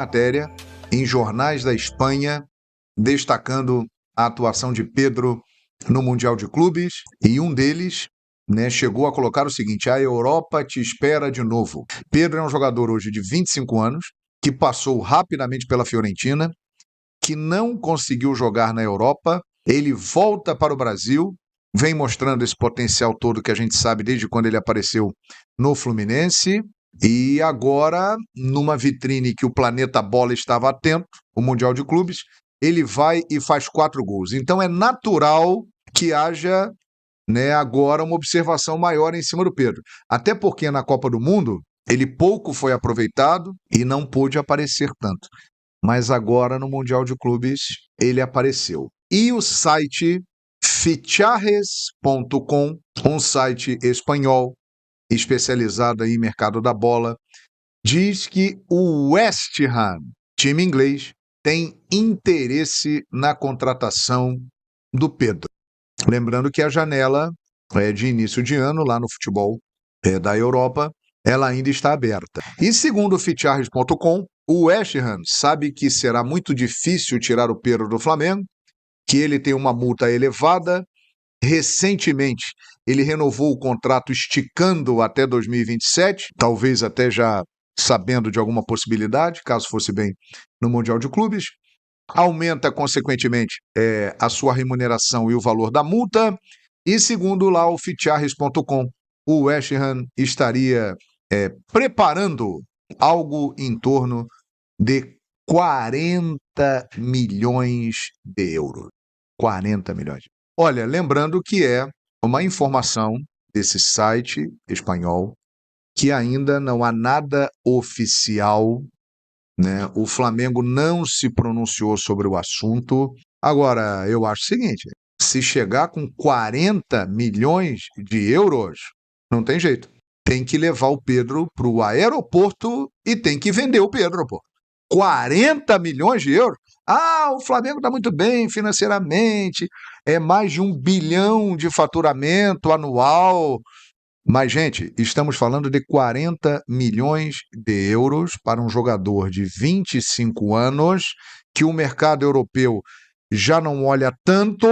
matéria em jornais da Espanha, destacando a atuação de Pedro no Mundial de Clubes, e um deles, chegou a colocar o seguinte: a Europa te espera de novo. Pedro é um jogador hoje de 25 anos, que passou rapidamente pela Fiorentina, que não conseguiu jogar na Europa, ele volta para o Brasil, vem mostrando esse potencial todo que a gente sabe desde quando ele apareceu no Fluminense, e agora, numa vitrine que o Planeta Bola estava atento, o Mundial de Clubes, ele vai e faz 4 gols. Então é natural que haja agora uma observação maior em cima do Pedro. Até porque na Copa do Mundo ele pouco foi aproveitado e não pôde aparecer tanto. Mas agora no Mundial de Clubes ele apareceu. E o site Fichajes.com, um site espanhol especializado em mercado da bola, diz que o West Ham, time inglês, tem interesse na contratação do Pedro. Lembrando que a janela de início de ano, lá no futebol da Europa, ela ainda está aberta. E segundo o Fichajes.com, o West Ham sabe que será muito difícil tirar o Pedro do Flamengo, que ele tem uma multa elevada. Recentemente, ele renovou o contrato esticando até 2027, talvez até já sabendo de alguma possibilidade, caso fosse bem no Mundial de Clubes. Aumenta, consequentemente, a sua remuneração e o valor da multa. E segundo lá o Fichajes.com, o West Ham estaria preparando algo em torno de 40 milhões de euros. 40 milhões. Olha, lembrando que é uma informação desse site espanhol, que ainda não há nada oficial, O Flamengo não se pronunciou sobre o assunto. Agora, eu acho o seguinte: se chegar com 40 milhões de euros, não tem jeito. Tem que levar o Pedro para o aeroporto e tem que vender o Pedro, pô. 40 milhões de euros? Ah, o Flamengo está muito bem financeiramente, é mais de 1 bilhão de faturamento anual. Mas, gente, estamos falando de 40 milhões de euros para um jogador de 25 anos, que o mercado europeu já não olha tanto,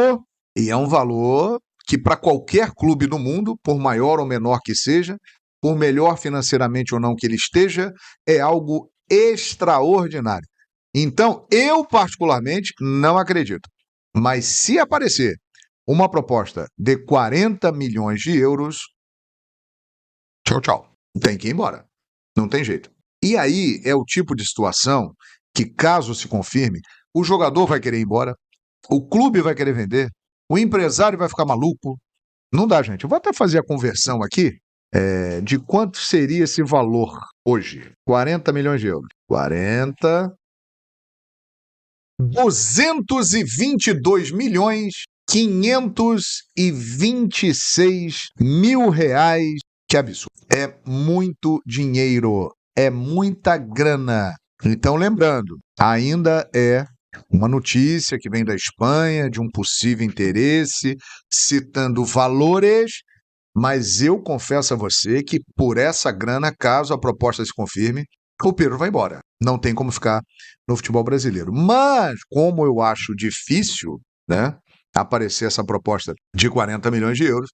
e é um valor que, para qualquer clube do mundo, por maior ou menor que seja, por melhor financeiramente ou não que ele esteja, é algo extraordinário. Então, eu particularmente não acredito. Mas se aparecer uma proposta de 40 milhões de euros, tchau, tchau. Tem que ir embora. Não tem jeito. E aí é o tipo de situação que, caso se confirme, o jogador vai querer ir embora, o clube vai querer vender, o empresário vai ficar maluco. Não dá, gente. Eu vou até fazer a conversão aqui de quanto seria esse valor hoje. 40 milhões de euros. 40... 222 milhões 526 mil reais. Que absurdo. É muito dinheiro, é muita grana. Então, lembrando, ainda é uma notícia que vem da Espanha, de um possível interesse, citando valores, mas eu confesso a você que por essa grana, caso a proposta se confirme, o Pedro vai embora. Não tem como ficar no futebol brasileiro. Mas, como eu acho difícil, aparecer essa proposta de 40 milhões de euros,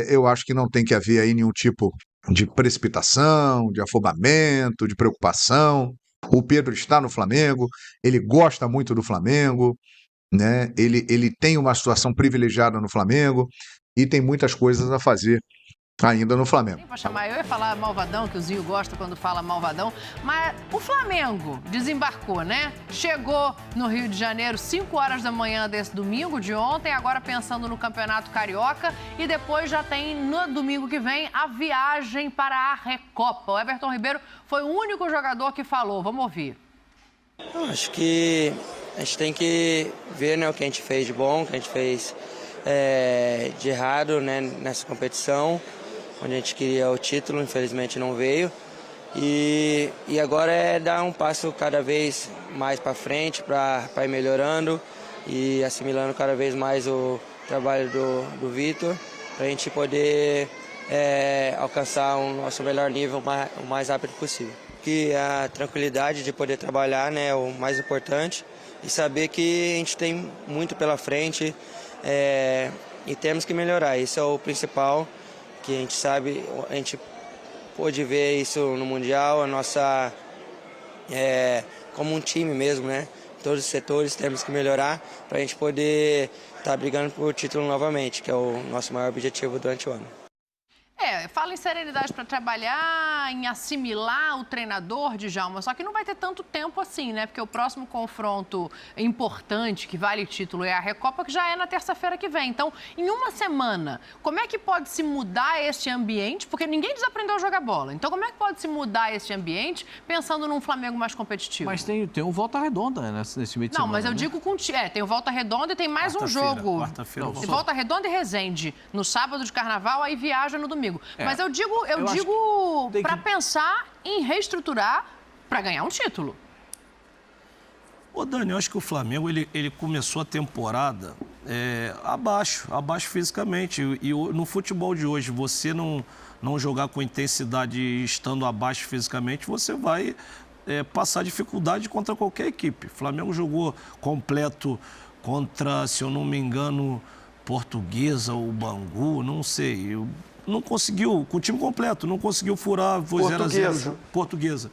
eu acho que não tem que haver aí nenhum tipo de precipitação, de afobamento, de preocupação. O Pedro está no Flamengo, ele gosta muito do Flamengo, ele tem uma situação privilegiada no Flamengo e tem muitas coisas a fazer ainda no Flamengo. Pra chamar, eu ia falar malvadão, que o Zinho gosta quando fala malvadão, mas o Flamengo desembarcou, Chegou no Rio de Janeiro 5 horas da manhã desse domingo de ontem, agora pensando no Campeonato Carioca, e depois já tem no domingo que vem a viagem para a Recopa. O Everton Ribeiro foi o único jogador que falou. Vamos ouvir. Eu acho que a gente tem que ver o que a gente fez de bom, o que a gente fez de errado nessa competição, onde a gente queria o título, infelizmente não veio. E agora é dar um passo cada vez mais para frente, para ir melhorando e assimilando cada vez mais o trabalho do Vitor, para a gente poder alcançar o nosso melhor nível o mais rápido possível. que a tranquilidade de poder trabalhar, né, é o mais importante, e saber que a gente tem muito pela frente e temos que melhorar. Isso é o principal, que a gente sabe, a gente pôde ver isso no Mundial, a nossa, como um time mesmo, né? Todos os setores temos que melhorar para a gente poder estar brigando por título novamente, que é o nosso maior objetivo durante o ano. Fala em serenidade para trabalhar, em assimilar o treinador, Djalma, só que não vai ter tanto tempo assim, né? Porque o próximo confronto importante, que vale título, é a Recopa, que já é na terça-feira que vem. Então, em uma semana, como é que pode se mudar este ambiente? Porque ninguém desaprendeu a jogar bola. Então, como é que pode se mudar este ambiente pensando num Flamengo mais competitivo? Mas tem um Volta Redonda, né, nesse meio de semana. Não, mas eu digo com... tem o Volta Redonda e tem mais um jogo. Quarta-feira. Volta Redonda e Resende. No sábado de Carnaval, aí viaja no domingo. Mas eu digo para pensar em reestruturar para ganhar um título. Ô, Dani, eu acho que o Flamengo ele começou a temporada abaixo fisicamente. E no futebol de hoje, você não jogar com intensidade estando abaixo fisicamente, você vai passar dificuldade contra qualquer equipe. O Flamengo jogou completo contra, se eu não me engano, Portuguesa ou Bangu, não sei. Não conseguiu, com o time completo, não conseguiu furar, foi 0-0 Portuguesa.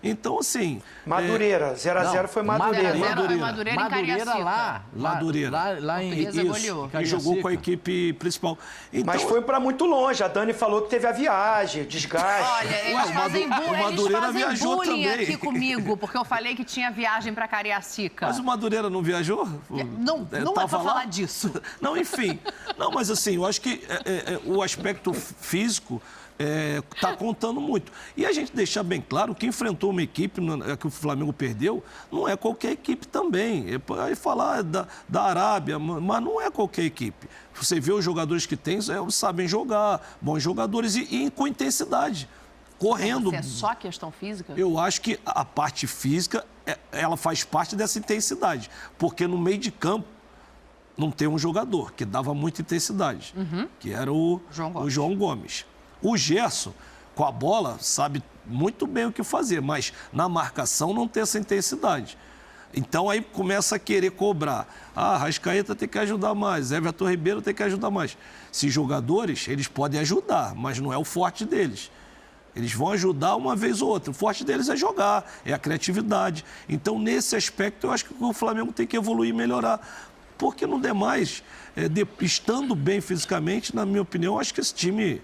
Então, assim... Madureira, 0-0 foi Madureira. Madureira em Cariacica. Lá em isso, que jogou com a equipe principal. Então, mas foi para muito longe, a Dani falou que teve a viagem, desgaste. Olha, eles fazem bullying aqui comigo, porque eu falei que tinha viagem para Cariacica. Mas o Madureira não viajou? Não é para falar disso. Não, enfim. Não, mas assim, eu acho que o aspecto físico... está contando muito. E a gente deixar bem claro que enfrentou uma equipe que o Flamengo perdeu, não é qualquer equipe também. Aí falar da Arábia, mas não é qualquer equipe. Você vê os jogadores que tem, sabem jogar, bons jogadores e com intensidade, correndo. Mas é só questão física? Eu acho que a parte física, ela faz parte dessa intensidade, porque no meio de campo não tem um jogador que dava muita intensidade, que era o João Gomes. O Gerson, com a bola, sabe muito bem o que fazer, mas na marcação não tem essa intensidade. Então aí começa a querer cobrar. Arrascaeta tem que ajudar mais, Everton Ribeiro tem que ajudar mais. Esses jogadores, eles podem ajudar, mas não é o forte deles. Eles vão ajudar uma vez ou outra. O forte deles é jogar, é a criatividade. Então, nesse aspecto, eu acho que o Flamengo tem que evoluir e melhorar. Porque no demais, estando bem fisicamente, na minha opinião, eu acho que esse time...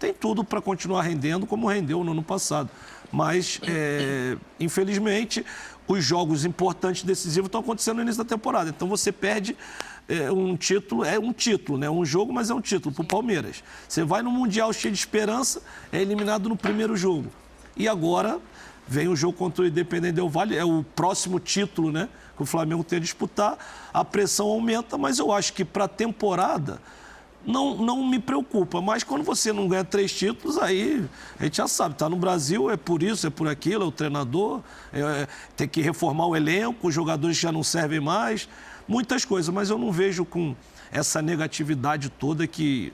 tem tudo para continuar rendendo como rendeu no ano passado. Mas, infelizmente, os jogos importantes, decisivos, estão acontecendo no início da temporada. Então, você perde um título, né? Um jogo, mas é um título para o Palmeiras. Você vai no Mundial cheio de esperança, é eliminado no primeiro jogo. E agora vem o jogo contra o Independente Del Valle, é o próximo título, né, que o Flamengo tem a disputar. A pressão aumenta, mas eu acho que para a temporada... Não me preocupa, mas quando você não ganha 3 títulos, aí a gente já sabe, tá no Brasil, é por isso, é por aquilo, é o treinador, tem que reformar o elenco, os jogadores já não servem mais, muitas coisas, mas eu não vejo com essa negatividade toda que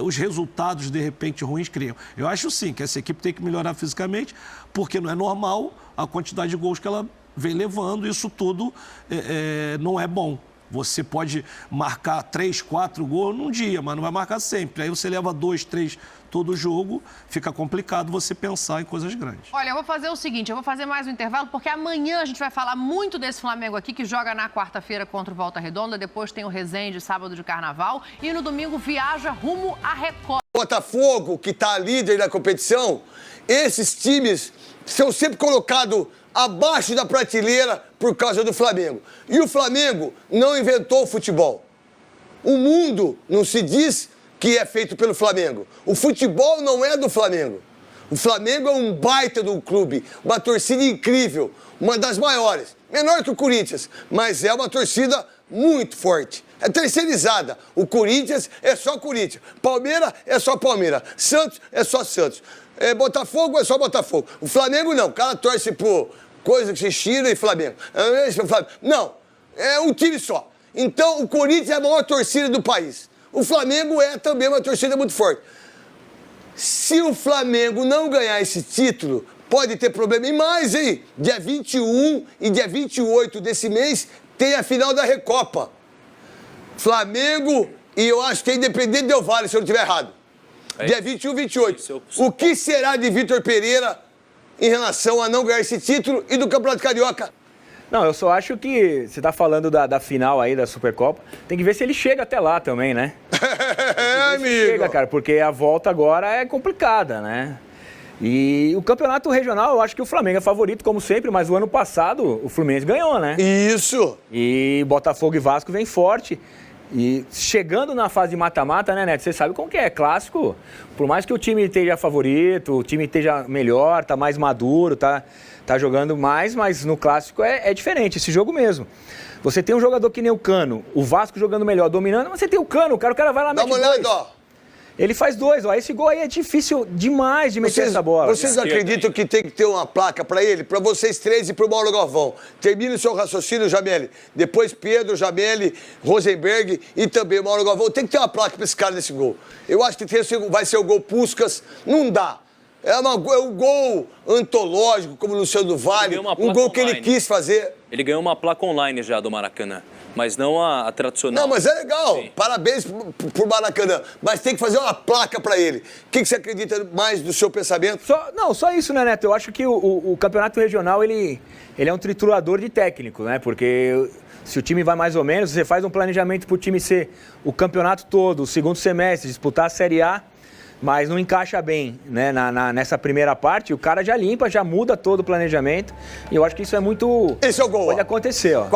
os resultados, de repente, ruins criam. Eu acho sim que essa equipe tem que melhorar fisicamente, porque não é normal a quantidade de gols que ela vem levando, isso tudo não é bom. Você pode marcar 3, 4 gols num dia, mas não vai marcar sempre. Aí você leva 2, 3 todo jogo, fica complicado você pensar em coisas grandes. Olha, eu vou fazer o seguinte, eu vou fazer mais um intervalo, porque amanhã a gente vai falar muito desse Flamengo aqui, que joga na quarta-feira contra o Volta Redonda, depois tem o Resende, sábado de Carnaval, e no domingo viaja rumo à Recopa. Botafogo, que está líder da competição, esses times são sempre colocados abaixo da prateleira por causa do Flamengo. E o Flamengo não inventou o futebol. O mundo não se diz que é feito pelo Flamengo. O futebol não é do Flamengo. O Flamengo é um baita do clube, uma torcida incrível, uma das maiores. Menor que o Corinthians, mas é uma torcida muito forte. É terceirizada. O Corinthians é só Corinthians. Palmeiras é só Palmeiras. Santos é só Santos. Botafogo é só Botafogo. O Flamengo não. O cara torce por coisa que se tira e Flamengo. Não. É um time só. Então, o Corinthians é a maior torcida do país. O Flamengo é também uma torcida muito forte. Se o Flamengo não ganhar esse título, pode ter problema. E mais, hein? Dia 21 e dia 28 desse mês tem a final da Recopa. Flamengo e eu acho que é Independente Del Valle, se eu não estiver errado. Dia 21 e 28. O que será de Vitor Pereira em relação a não ganhar esse título e do Campeonato Carioca? Não, eu só acho que você tá falando da final aí da Supercopa, tem que ver se ele chega até lá também, né? Amigo. Chega, cara, porque a volta agora é complicada, né? E o campeonato regional, eu acho que o Flamengo é favorito, como sempre, mas o ano passado o Fluminense ganhou, né? Isso! E Botafogo e Vasco vem forte. E chegando na fase de mata-mata, né, Neto? Você sabe como que é, clássico. Por mais que o time esteja favorito, o time esteja melhor, tá mais maduro, tá jogando mais, mas no clássico é diferente, esse jogo mesmo. Você tem um jogador que nem o Cano, o Vasco jogando melhor, dominando, mas você tem o Cano, o cara vai lá e mete dois. Dá uma olhada, ó. Ele faz 2, ó. Esse gol aí é difícil demais de meter essa bola. Vocês acreditam que tem que ter uma placa para ele? Para vocês três e para o Mauro Galvão. Termine o seu raciocínio, Jameli. Depois Pedro, Jameli, Rosenberg e também o Mauro Galvão. Tem que ter uma placa para esse cara nesse gol. Eu acho que vai ser o gol Puskás. Não dá. É um gol antológico, como o Luciano do Vale. Um gol que ele quis fazer. Ele ganhou uma placa online já do Maracanã. Mas não a tradicional. Não, mas é legal. Sim. Parabéns pro Maracanã. Mas tem que fazer uma placa para ele. O que você acredita mais do seu pensamento? Só isso, né, Neto? Eu acho que o campeonato regional, ele é um triturador de técnico, né? Porque se o time vai mais ou menos, você faz um planejamento pro time ser o campeonato todo, o segundo semestre, disputar a Série A, mas não encaixa bem, né, nessa primeira parte, o cara já limpa, já muda todo o planejamento. E eu acho que isso é muito... Esse é o gol. Pode acontecer, ó.